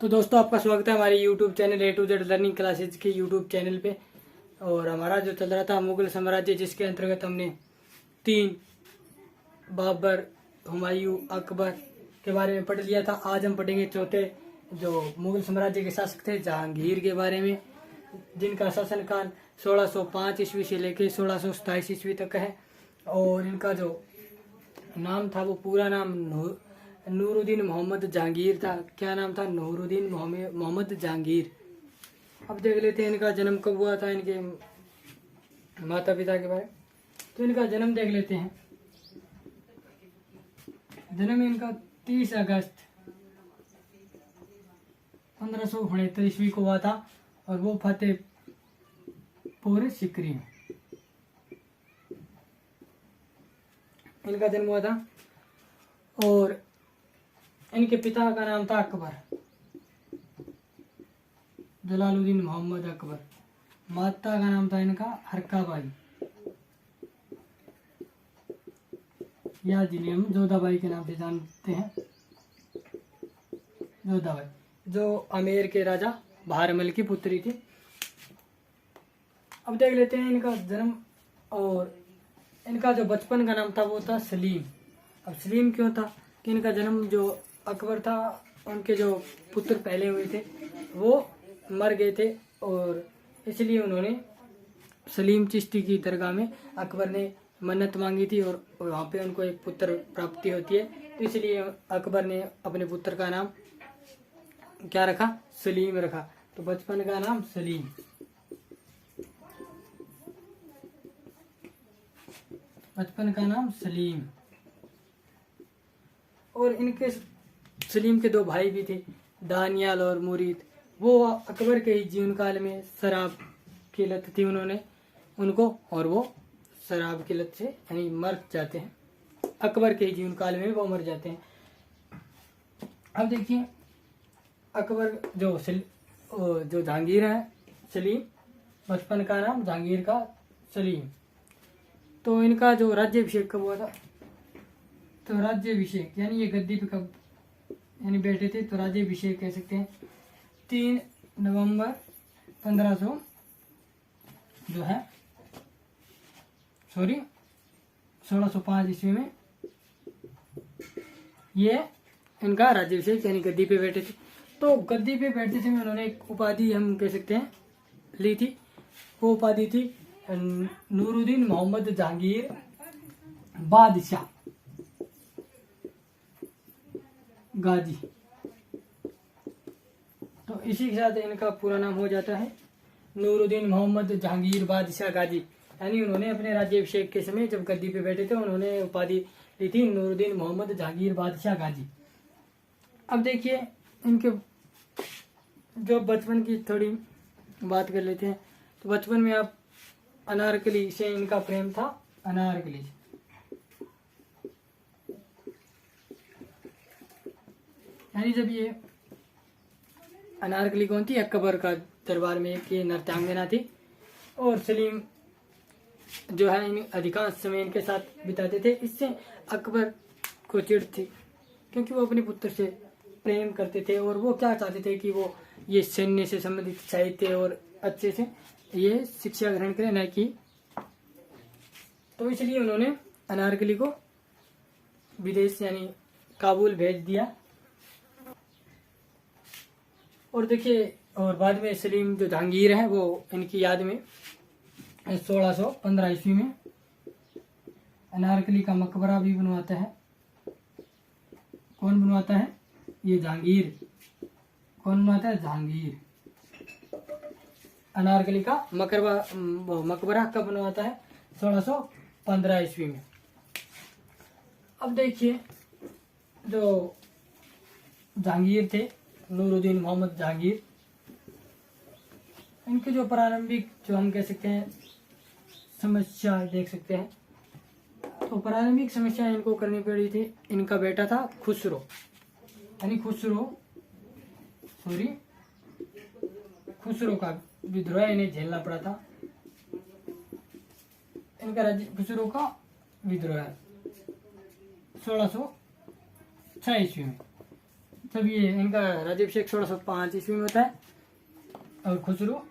तो दोस्तों आपका स्वागत है हमारे YouTube channel A to Z learning classes के YouTube चैनल पे। और हमारा जो चल रहा था मुगल साम्राज्य, जिसके अंतर्गत हमने 3 बाबर, हुमायूं, अकबर के बारे में पढ़ लिया था। आज हम पढ़ेंगे चौथे जो मुगल साम्राज्य के शासक थे, जहांगीर के बारे में, जिनका शासनकाल 1605 ईस्वी से लेकर 1627 ईस्वी तक है। और इनका जो नाम था वो पूरा नाम नूरुद्दीन मोहम्मद जहांगीर था। क्या नाम था? नूरुद्दीन मोहम्मद जहांगीर। अब देख लेते हैं इनका जन्म कब हुआ था, इनके माता पिता के बारे में। तो इनका जन्म देख लेते हैं। जन्म इनका 30 अगस्त 1569 ईस्वी को हुआ था और वो फतेहपुर सीकरी में इनका जन्म हुआ था। और इनके पिता का नाम था अकबर, जलालुद्दीन मोहम्मद अकबर। माता का नाम था इनका हरकाबाई, या जिन्हें हम जोधाबाई के नाम से जानते हैं, जोधाबाई, जो आमेर के राजा बहारमल की पुत्री थी। अब देख लेते हैं इनका जन्म। और इनका जो बचपन का नाम था वो था सलीम। अब सलीम क्यों था? कि इनका जन्म जो अकबर था, उनके जो पुत्र पहले हुए थे वो मर गए थे, और इसलिए उन्होंने सलीम चिश्ती की दरगाह में अकबर ने मन्नत मांगी थी, और वहाँ पे उनको एक पुत्र प्राप्ति होती है। तो इसलिए अकबर ने अपने पुत्र का नाम क्या रखा? सलीम रखा। तो बचपन का नाम सलीम। बचपन का नाम सलीम। और इनके सलीम के 2 भाई भी थे, दानियाल और मुरीद। वो अकबर के ही जीवन काल में शराब की लत थी उनको, और वो शराब की लत से यानी मर जाते हैं। अकबर के ही जीवन काल में वो मर जाते हैं। अब देखिए अकबर जो जहांगीर है, सलीम, बचपन का नाम जहांगीर का सलीम। तो इनका जो राज्याभिषेक कब हुआ था? तो राज्याभिषेक यानी ये गद्दी पे कब यानी बैठे थे, तो राज्याभिषेक कह सकते हैं 3 नवंबर 1500 जो है 1605 ईस्वी में ये इनका राज्याभिषेक यानी गद्दी पे बैठे थे। तो गद्दी पे बैठते थे उन्होंने एक उपाधि हम कह सकते हैं ली थी। वो उपाधि थी नूरुद्दीन मोहम्मद जहांगीर बादशाह गाजी। तो इसी के साथ इनका पूरा नाम हो जाता है नूरुद्दीन मोहम्मद जहांगीर बादशाह गाजी। यानी उन्होंने अपने राज्याभिषेक के समय जब गद्दी पे बैठे थे उन्होंने उपाधि ली थी नूरुद्दीन मोहम्मद जहांगीर बादशाह गाजी। अब देखिए इनके जो बचपन की थोड़ी बात कर लेते हैं। तो बचपन में आप अनारकली से इनका प्रेम था, अनारकली से। यानी जब ये अनारकली कौन थी? अकबर का दरबार में एक ये नर्तंगना थी, और सलीम जो है इन अधिकांश समय इनके साथ बिताते थे। इससे अकबर को चिढ़ थी, क्योंकि वो अपने पुत्र से प्रेम करते थे, और वो क्या चाहते थे कि वो ये सैन्य से संबंधित साहित्य और अच्छे से ये शिक्षा ग्रहण करें, न कि। तो इसलिए उन्होंने अनारकली को विदेश यानी काबुल भेज दिया। और देखिए, और बाद में सलीम जो जहांगीर है वो इनकी याद में 1615 ईस्वी में अनारकली का मकबरा भी बनवाता है। कौन बनवाता है? ये जहांगीर। कौन बनवाता है? जहांगीर। अनारकली का मकबरा कब बनवाता है? 1615 ईस्वी में। अब देखिए जो जहांगीर थे, नूरुद्दीन मोहम्मद जहांगीर, इनके जो प्रारंभिक जो हम कह सकते हैं समस्या देख सकते हैं। तो प्रारंभिक समस्या इनको करनी पड़ी थी। इनका बेटा था खुसरो, यानी खुसरो का विद्रोह इन्हें झेलना पड़ा था। इनका खुसरो का विद्रोह 1606 ईस्वी में। जब ये इनका राज्याभिषेक 1605 ईस्वी में होता है और खुसरो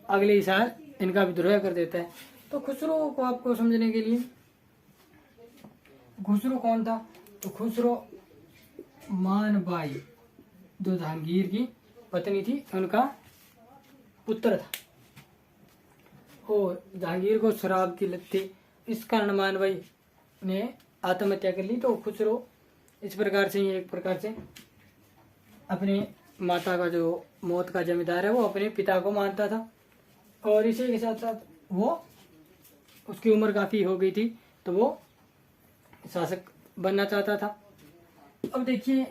अगले ही साल इनका विद्रोह कर देता है। तो खुसरो को आपको समझने के लिए, खुसरो कौन था? तो खुसरो मानबाई जो जहांगीर की पत्नी थी उनका पुत्र था और जहांगीर को शराब की लत थी, इस कारण मानबाई ने आत्महत्या कर ली। तो खुसरो इस प्रकार से, एक प्रकार से अपने माता का जो मौत का जमींदार है वो अपने पिता को मानता था और इसी के साथ साथ वो उसकी उम्र काफी हो गई थी तो वो शासक बनना चाहता था। अब देखिए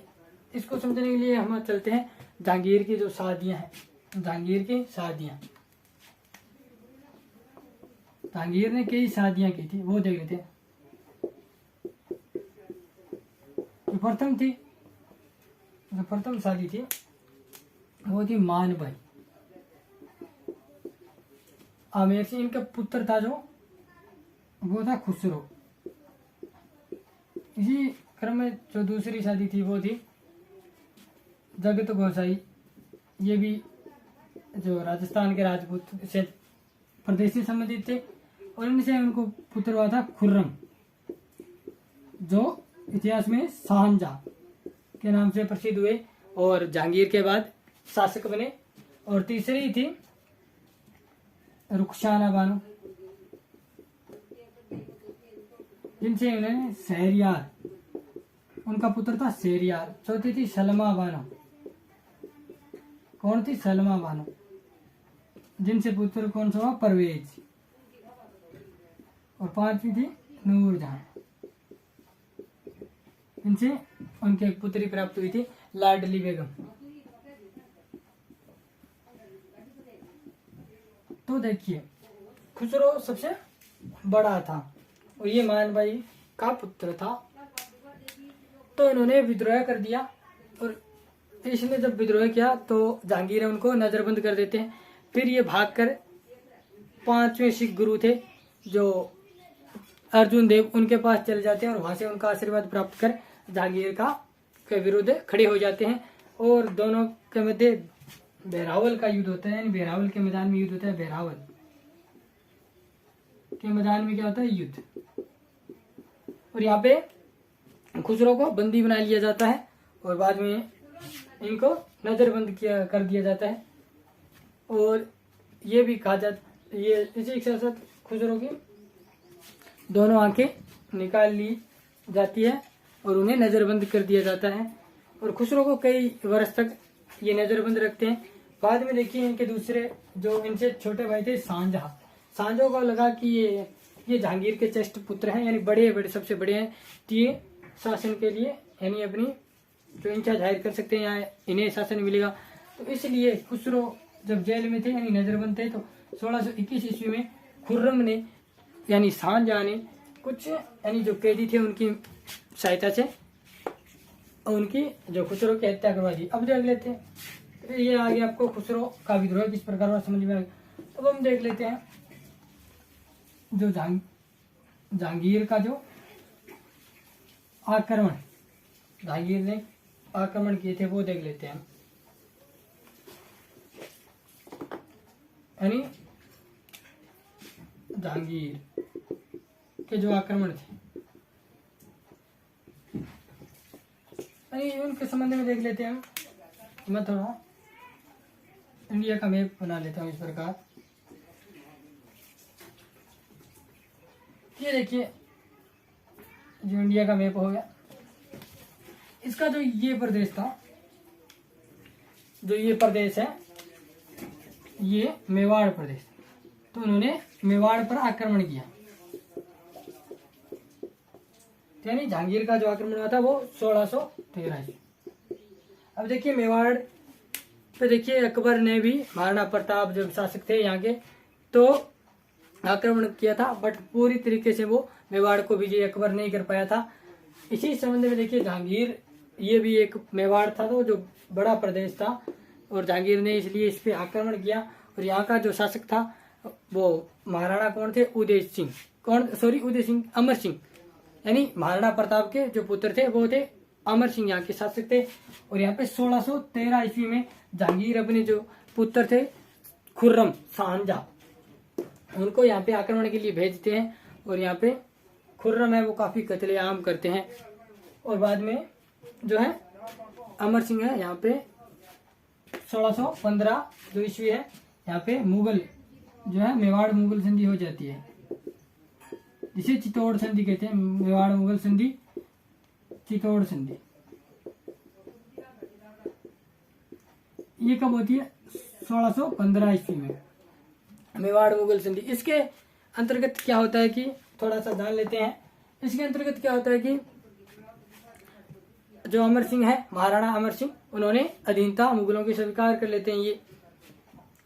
इसको समझने के लिए हम चलते हैं जहांगीर की जो शादियां हैं, जहांगीर की शादियां, जहांगीर ने कई शादियां की थी वो देख लेते हैं। प्रथम थी, जो प्रथम शादी थी वो थी मानबाई आमेर से। इनका पुत्र था जो वो था खुसरो। इसी क्रम में जो दूसरी शादी थी वो थी जगत गोसाई। ये भी जो राजस्थान के राजपूत से प्रदेश से संबंधित थे और इनसे उनको पुत्र हुआ था खुर्रम, जो इतिहास में शाहजहां के नाम से प्रसिद्ध हुए और जहांगीर के बाद शासक बने। और तीसरी थी रुखसाना बानो, जिनसे उन्होंने शहरियार, उनका पुत्र था शहरियार। चौथी थी सलमा बानो, कौन थी? सलमा बानो, जिनसे पुत्र कौन सा हुआ? परवेज। और पांचवी थी नूरजहां, इनसे उनके एक पुत्री प्राप्त हुई थी लाडली बेगम। तो देखिए खुसरो सबसे बड़ा था और ये मानबाई का पुत्र था। तो इन्होंने विद्रोह कर दिया और इसने जब विद्रोह किया तो जहांगीर उनको नजरबंद कर देते हैं। फिर ये भागकर 5वें सिख गुरु थे जो अर्जुन देव, उनके पास चले जाते हैं और वहां से उनका आशीर्वाद प्राप्त कर जहांगीर का के विरुद्ध खड़े हो जाते हैं और दोनों के मध्य बहरावल का युद्ध होता है। यानी बहरावल के मैदान में युद्ध होता है। बहरावल के मैदान में क्या होता है? युद्ध। और यहाँ पे खुसरो को बंदी बना लिया जाता है और बाद में इनको नजरबंद किया कर दिया जाता है। और ये भी कहा जाता, ये इसी के साथ खुसरो की दोनों आंखें निकाल ली जाती है और उन्हें नजरबंद कर दिया जाता है। और खुसरो को कई वर्ष तक ये नजरबंद रखते हैं। बाद में देखिए इनके दूसरे जो इनसे छोटे भाई थे शाहजहां, शाहजहां को लगा कि ये जहांगीर के चेष्ट पुत्र हैं, यानी बड़े सबसे बड़े हैं, तो ये शासन के लिए यानी अपनी जो इच्छा जाहिर कर सकते हैं, यहाँ इन्हें शासन मिलेगा। तो इसलिए खुसरो जब जेल में थे यानी नजरबंद थे तो 1621 ईस्वी में खुर्रम ने यानी शाहजहां ने कुछ यानी जो कैदी थे उनकी सहायता से उनकी जो खुसरो की हत्या करवा दी। अब देख लेते हैं, तो ये आगे आपको खुसरो का विद्रोह किस प्रकार हुआ समझ में आएगा। अब हम देख लेते हैं जो जहांगीर का जो आक्रमण, जहांगीर ने आक्रमण किए थे वो देख लेते हैं। यानी जहांगीर के जो आक्रमण थे उनके संबंध में देख लेते हैं। मैं थोड़ा इंडिया का मैप बना लेता हूँ इस प्रकार। ये देखिए जो इंडिया का मैप हो गया, इसका जो ये प्रदेश था, जो ये प्रदेश है ये मेवाड़ प्रदेश, तो उन्होंने मेवाड़ पर आक्रमण किया। यानी जहांगीर का जो आक्रमण हुआ था वो 1613। अब देखिए मेवाड़ पे देखिए अकबर ने भी, महाराणा प्रताप जो शासक थे यहाँ के, तो आक्रमण किया था, बट पूरी तरीके से वो मेवाड़ को विजय अकबर नहीं कर पाया था। इसी संबंध में देखिए जहांगीर, ये भी एक मेवाड़ था तो जो बड़ा प्रदेश था और जहांगीर ने इसलिए इस पे आक्रमण किया। और यहाँ का जो शासक था वो महाराणा कौन थे? उदय सिंह, अमर सिंह, यानी महाराणा प्रताप के जो पुत्र थे वो थे अमर सिंह यहाँ के शासक थे। और यहाँ पे 1613 ईस्वी में जहांगीर अपने जो पुत्र थे खुर्रम शाहजहां, उनको यहाँ पे आक्रमण के लिए भेजते हैं। और यहाँ पे खुर्रम है वो काफी कत्लेआम करते हैं। और बाद में जो है अमर सिंह है यहाँ पे 1615 जो ईस्वी है यहाँ पे मुगल जो है मेवाड़ मुगल संधि हो जाती है, जिसे चित्तौड़ संधि कहते हैं। मेवाड़ मुगल संधि, चित्तौड़ संधि, ये कब होती है? 1615 ईस्वी में मेवाड़ मुगल संधि। इसके अंतर्गत क्या होता है कि थोड़ा सा जान लेते हैं। इसके अंतर्गत क्या होता है कि जो अमर सिंह है, महाराणा अमर सिंह, उन्होंने अधीनता मुगलों की स्वीकार कर लेते हैं ये,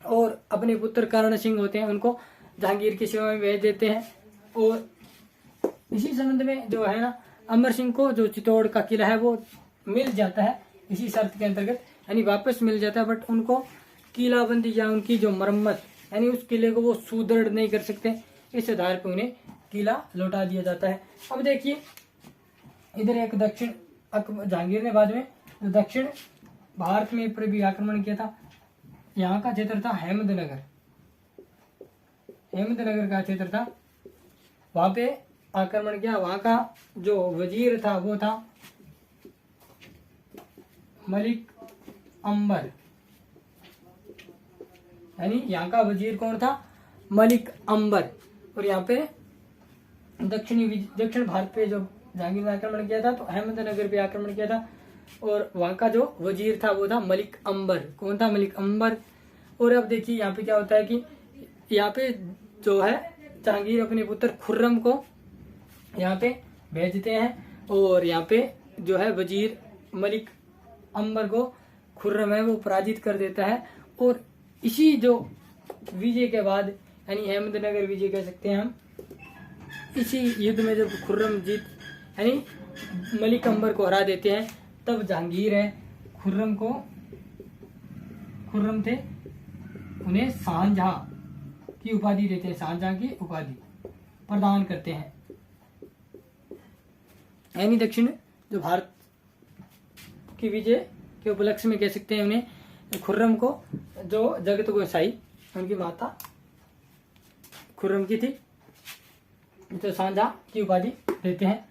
और अपने पुत्र कर्ण सिंह होते हैं उनको जहांगीर की सेवा में भेज देते हैं। और इसी संबंध में जो है ना, अमर सिंह को जो चित्तौड़ का किला है वो मिल जाता है इसी शर्त के अंतर्गत, यानी वापस मिल जाता है। बट उनको किलाबंदी या उनकी जो मरम्मत, यानी उस किले को वो सुदृढ़ नहीं कर सकते, इस आधार पर उन्हें किला लौटा दिया जाता है। अब देखिए इधर एक दक्षिण जहांगीर ने बाद में जो दक्षिण भारत में पर भी आक्रमण किया था। यहाँ का क्षेत्र था अहमदनगर, अहमदनगर का क्षेत्र था, वहां पे आक्रमण किया। वहां का जो वजीर था वो था मलिक अंबर, यानी यहाँ का वजीर कौन था? मलिक अंबर। और यहाँ पे दक्षिण भारत पे जो जहांगीर ने आक्रमण किया था तो अहमदनगर पे आक्रमण किया था, और वहां का जो वजीर था वो था मलिक अंबर। कौन था? मलिक अंबर। और अब देखिए यहाँ पे क्या होता है कि यहाँ पे जो है जहांगीर अपने पुत्र खुर्रम को यहाँ पे भेजते हैं, और यहाँ पे जो है वजीर मलिक अंबर को खुर्रम है वो पराजित कर देता है। और इसी जो विजय के बाद, यानी अहमदनगर विजय कह सकते हैं हम, इसी युद्ध में जब खुर्रम जीत यानी मलिक अंबर को हरा देते हैं, तब जहांगीर है खुर्रम थे उन्हें शाहजहां की उपाधि देते हैं, शाहजहां की उपाधि प्रदान करते हैं। यानी दक्षिण जो भारत की विजय के उपलक्ष्य में कह सकते हैं उन्हें खुर्रम को, जो जगत गोसाई उनकी माता खुर्रम की थी, तो शाहजहां की उपाधि देते हैं।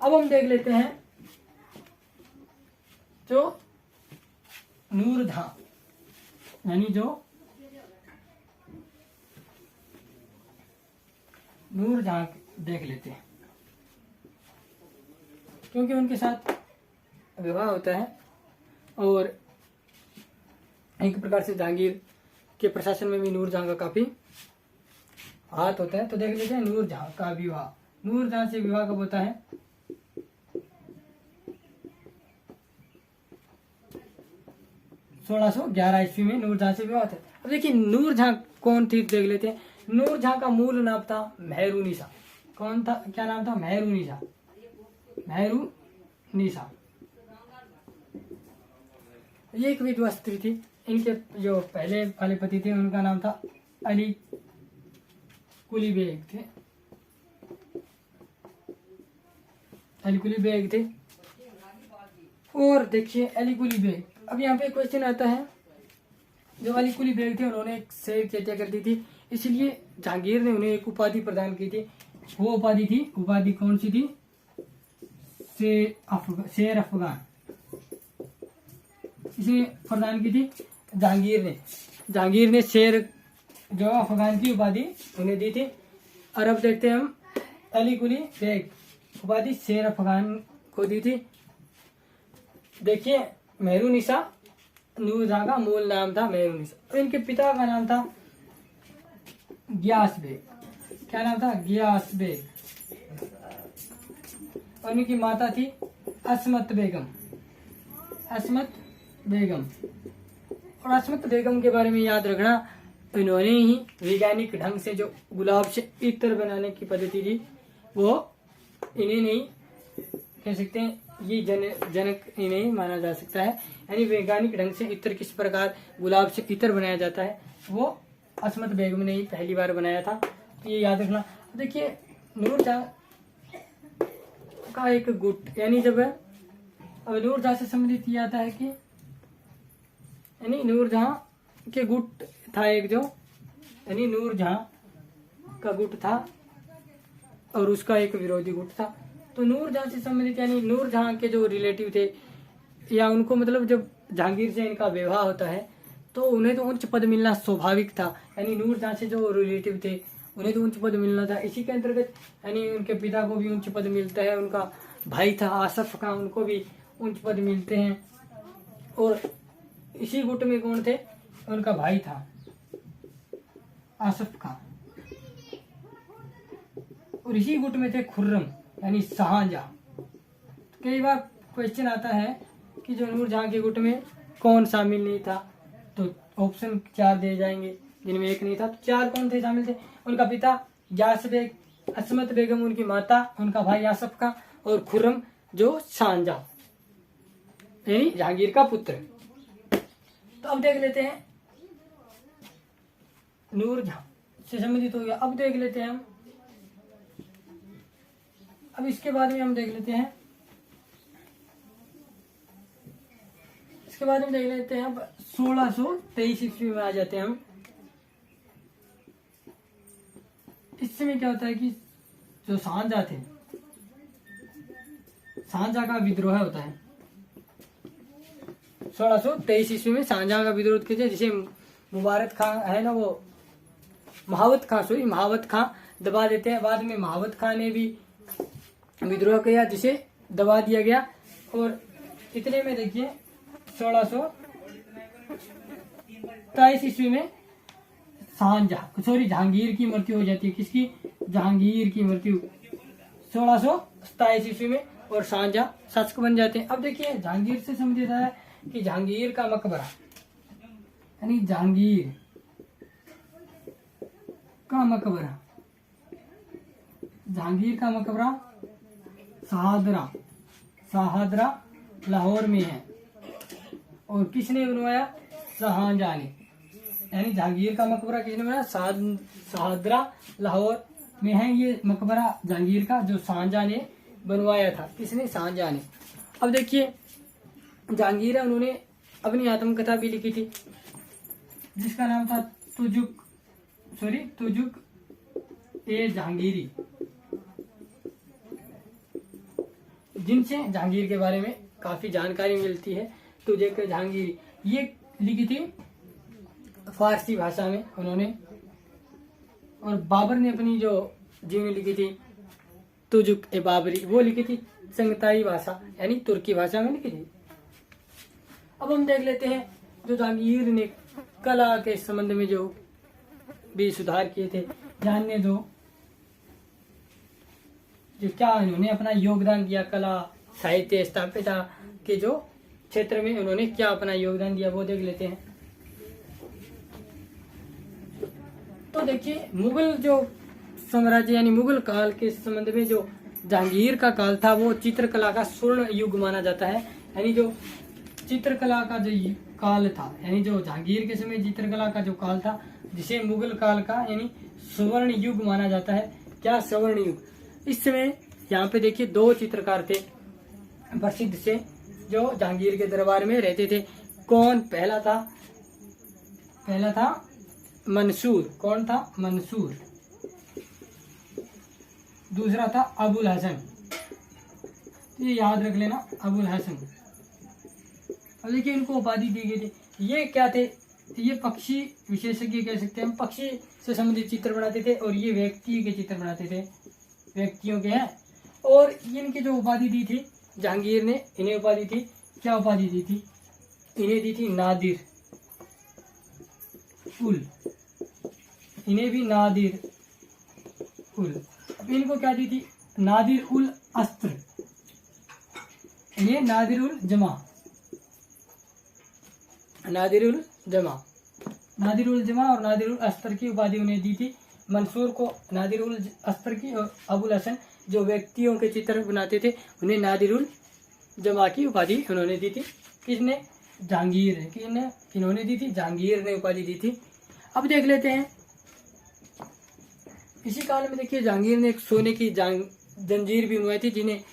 अब हम देख लेते हैं जो नूरजहां, यानी जो नूरजहां देख लेते हैं, क्योंकि उनके साथ विवाह होता है और एक प्रकार से जहांगीर के प्रशासन में भी नूरजहां का काफी हाथ होता है। तो देख लेते हैं नूरजहां का विवाह। नूरजहां से विवाह कब होता है? 1611 ईस्वी में नूरजहां से विवाह होता है। अब देखिए नूरजहां कौन थी देख लेते हैं। नूरजहां का मूल नाम था मेहरुनिसा। कौन था? क्या नाम था? मेहरुनिसा। मेहरुनिसा ये एक विधवा स्त्री थी। इनके जो पहले वाले पति थे उनका नाम था अली कुली बेग थे, अली कुली बेग थे। और देखिए अली कुली बेग, अब यहाँ पे क्वेश्चन आता है, जो अली कुली बेग थे उन्होंने एक शेर की हत्या कर दी थी, इसलिए जहांगीर ने उन्हें एक उपाधि प्रदान की थी। वो उपाधि कौन सी थी? शेर अफगान, इसे प्रदान की थी जहांगीर ने शेर जो अफगान की उपाधि उन्हें दी थी। और अब देखते हैं हम अली कुली बेग उपाधि शेर अफगान को दी थी। देखिए मेहरुनिसा, नूरजहां का मूल नाम था मेहरुनिसा। इनके पिता का नाम था गियास बेग। क्या नाम था? गियास बेग। और इनकी माता थी असमत बेगम। और असमत बेगम के बारे में याद रखना, इन्होंने ही वैज्ञानिक ढंग से जो गुलाब से इत्र बनाने की पद्धति थी वो इन्हें नहीं कह सकते हैं, ये जनक इन्हें माना जा सकता है। यानी वैज्ञानिक ढंग से इत्र किस प्रकार गुलाब से इत्र बनाया जाता है वो असमत बेगम ने ही पहली बार बनाया था, तो ये याद रखना। देखिए नूरजहां का एक गुट, यानी जब अब नूरजहां से संबंधित ये आता है कि यानी नूरजहां के गुट था एक, जो यानी नूरजहां का गुट था और उसका एक विरोधी गुट था। तो नूरजहां से संबंधित यानी नूरजहां के जो रिलेटिव थे या उनको मतलब जब जहांगीर से इनका विवाह होता है तो उन्हें तो उच्च पद मिलना स्वाभाविक था। यानी नूरजहां से जो रिलेटिव थे उन्हें तो उच्च पद मिलना था। इसी के अंतर्गत यानी उनके पिता को भी उच्च पद मिलता है, उनका भाई था आसफ खां, उनको भी उच्च पद मिलते हैं। और इसी गुट में कौन थे, उनका भाई था आसफ खां, और इसी गुट में थे खुर्रम यानी शाहजहां। कई बार क्वेश्चन आता है कि जो नूरजहां के गुट में कौन शामिल नहीं था, तो ऑप्शन 4 दे जाएंगे जिनमें एक नहीं था। तो 4 कौन थे शामिल थे, उनका पिता यास बेग, असमत बेगम उनकी माता, उनका भाई आसफ खां और खुर्रम जो शाहजहां यानी जहांगीर का पुत्र। तो अब देख लेते हैं नूरजहां से संबंधित हो गया। अब देख लेते हैं हम, अब इसके बाद में हम देख लेते हैं, इसके बाद में देख लेते हैं अब 1623 ईस्वी में आ जाते हैं हम। इस समय क्या होता है कि जो शाहजहां थे, शाहजहां का विद्रोह होता है 1623 ईस्वी में। शाहजहां का विद्रोह किया जिसे मुबारक खां है ना, वो महावत खां दबा देते हैं। बाद में महावत खां ने भी विद्रोह किया जिसे दबा दिया गया। और इतने में देखिए 1623 ईस्वी में जहांगीर की मृत्यु हो जाती है। किसकी, जहांगीर की मृत्यु 1627 ईस्वी में, और शाहजहां शासक बन जाते हैं। अब देखिए जहांगीर से संबंधित है कि जहांगीर का मकबरा यानी जहांगीर का मकबरा, जहांगीर का मकबरा शाहदरा लाहौर में है। और किसने बनवाया, शाहजहां ने। यानी जहांगीर का मकबरा किसने बनाया, शाहदरा लाहौर में है ये मकबरा जहांगीर का, जो शाहजहां ने बनवाया था। किसने, शाहजहां ने। अब देखिए जहांगीर है, उन्होंने अपनी आत्मकथा भी लिखी थी जिसका नाम था तुजुक ए जहांगीरी, जिनसे जहांगीर के बारे में काफी जानकारी मिलती है। तुजुक ए जहांगीरी ये लिखी थी फारसी भाषा में उन्होंने। और बाबर ने अपनी जो जीवनी लिखी थी तुजुक ए बाबरी, वो लिखी थी चंगताई भाषा यानी तुर्की भाषा में लिखी थी। अब हम देख लेते हैं जो जहांगीर ने कला के संबंध में जो भी सुधार किए थे, जानने दो जो क्या इन्होंने अपना योगदान दिया कला साहित्य स्थापना के जो क्षेत्र में उन्होंने क्या अपना योगदान दिया, वो देख लेते हैं। तो देखिए मुगल जो साम्राज्य यानी मुगल काल के संबंध में जो जहांगीर का काल था वो चित्रकला का स्वर्ण युग माना जाता है। यानी जो चित्रकला का जो काल था, यानी जो जहांगीर के समय चित्रकला का जो काल था जिसे मुगल काल का यानी स्वर्ण युग माना जाता है। क्या स्वर्ण युग, इस समय यहाँ पे देखिए 2 चित्रकार थे प्रसिद्ध से जो जहांगीर के दरबार में रहते थे। कौन, पहला था मंसूर। कौन था, मंसूर। दूसरा था अबुल हसन, ये याद रख लेना, अबुल हसन। अब देखिए इनको उपाधि दी गई थी। ये क्या थे, ये पक्षी विशेषज्ञ कह सकते हैं हम, पक्षी से संबंधित चित्र बनाते थे और ये व्यक्ति के चित्र बनाते थे, व्यक्तियों के हैं। और इनकी जो उपाधि दी थी जहांगीर ने, इन्हें उपाधि थी, क्या उपाधि दी थी, इन्हें दी थी नादिर उल, इन्हें भी नादिर उल। अब इनको क्या दी थी, नादिर उल अस्त्र, ये नादिर उल जमा, नादिर उल जमा और नादिर उल अस्त्र की उपाधि उन्हें दी थी। मंसूर को नादिर उल अस्त्र की और अबुल हसन जो व्यक्तियों के चित्र बनाते थे उन्हें नादिर उल जमा की उपाधि उन्होंने दी थी। किसने, जहांगीर ने। किसने, इन्होंने दी थी, जहांगीर ने उपाधि दी थी। अब देख लेते हैं इसी काल में देखिए जहांगीर ने एक सोने की जंजीर भी बनवाई थी, जिन्हें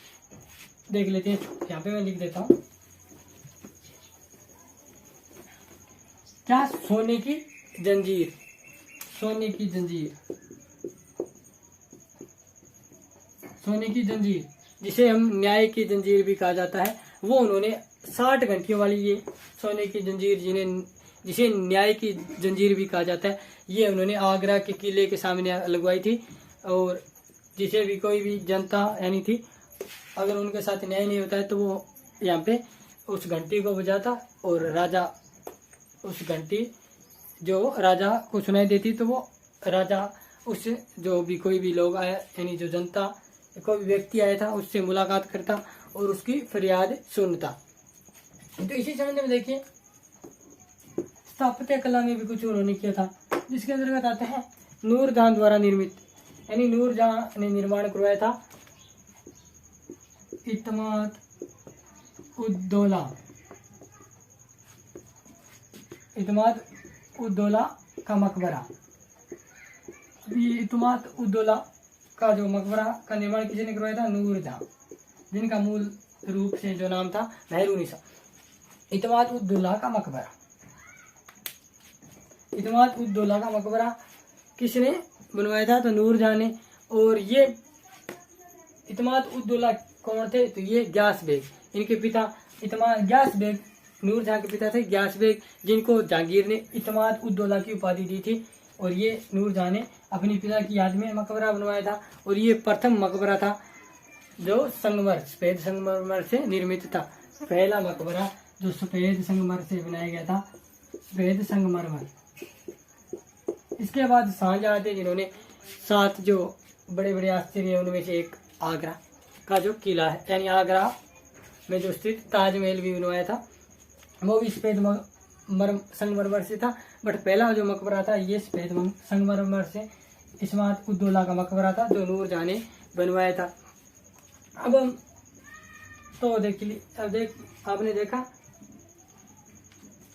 देख लेते हैं। यहाँ पे मैं लिख देता हूँ, क्या? सोने की जंजीर, सोने की जंजीर, सोने की जंजीर, जिसे हम न्याय की जंजीर भी कहा जाता है, वो उन्होंने 60 घंटियों वाली ये सोने की जंजीर, जिसे न्याय की जंजीर भी कहा जाता है, ये उन्होंने आगरा के किले के सामने लगवाई थी। और जिसे भी कोई भी जनता यानी थी, अगर उनके साथ न्याय नहीं होता है तो वो यहाँ पे उस घंटी को बजाता, और राजा उस घंटी जो राजा को सुनाई देती तो वो राजा उस जो भी कोई भी लोग आया यानी जो जनता कोई भी व्यक्ति आया था उससे मुलाकात करता और उसकी फरियाद सुनता। तो इसी संबंध में देखिए स्थापत्य कला में भी कुछ उन्होंने किया था, जिसके अंतर्गत आते हैं नूरजहां द्वारा निर्मित, यानी नूरजहां ने निर्माण करवाया था इत्माद उद्दौला, इत्माद उद्दौला का मकबरा। ये इत्माद उद्दौला का जो मकबरा का निर्माण किसने करवाया था? नूरजहां, जिनका मूल रूप से जो नाम था मेहरुनिसा। इत्माद उद्दौला का मकबरा, इत्माद उद्दौला का मकबरा किसने बनवाया था? तो नूरजहां ने। और ये इत्माद उद्दौला कौन थे? तो ये ग्यास बेग, इनके पिता ग्यास बेग नूरजहां के पिता थे ग्यास बेग, जिनको जहांगीर ने इत्माद उद्दौला की उपाधि दी थी। और ये नूरजहां ने अपने पिता की याद में मकबरा बनवाया था। और ये प्रथम मकबरा था जो संगमर, सफेद संगमरमर से निर्मित था। पहला मकबरा जो सफेद संगमर से बनाया गया था, सफेद संगमरमर। इसके बाद शाहजहां थे, जिन्होंने 7 जो बड़े बड़े आश्चर्य है उनमें से एक आगरा का जो किला है, यानी आगरा में जो स्थित ताजमहल भी बनवाया था, वो भी सफेद संगमरमर से था। बट पहला जो मकबरा था ये सफेद संगमरमर से इत्माद उद्दौला का मकबरा था जो नूरजहां ने बनवाया था। अब हम तो आपने देखा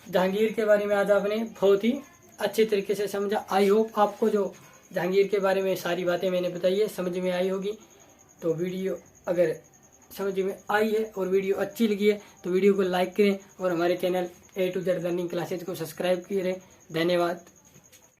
जहांगीर के बारे में, आज आपने बहुत ही अच्छे तरीके से समझा। आई होप आपको जो जहांगीर के बारे में सारी बातें मैंने बताई है समझ में आई होगी। तो वीडियो अगर समझ में आई है और वीडियो अच्छी लगी है तो वीडियो को लाइक करें और हमारे channel A to Z learning classes को सब्सक्राइब करें। धन्यवाद।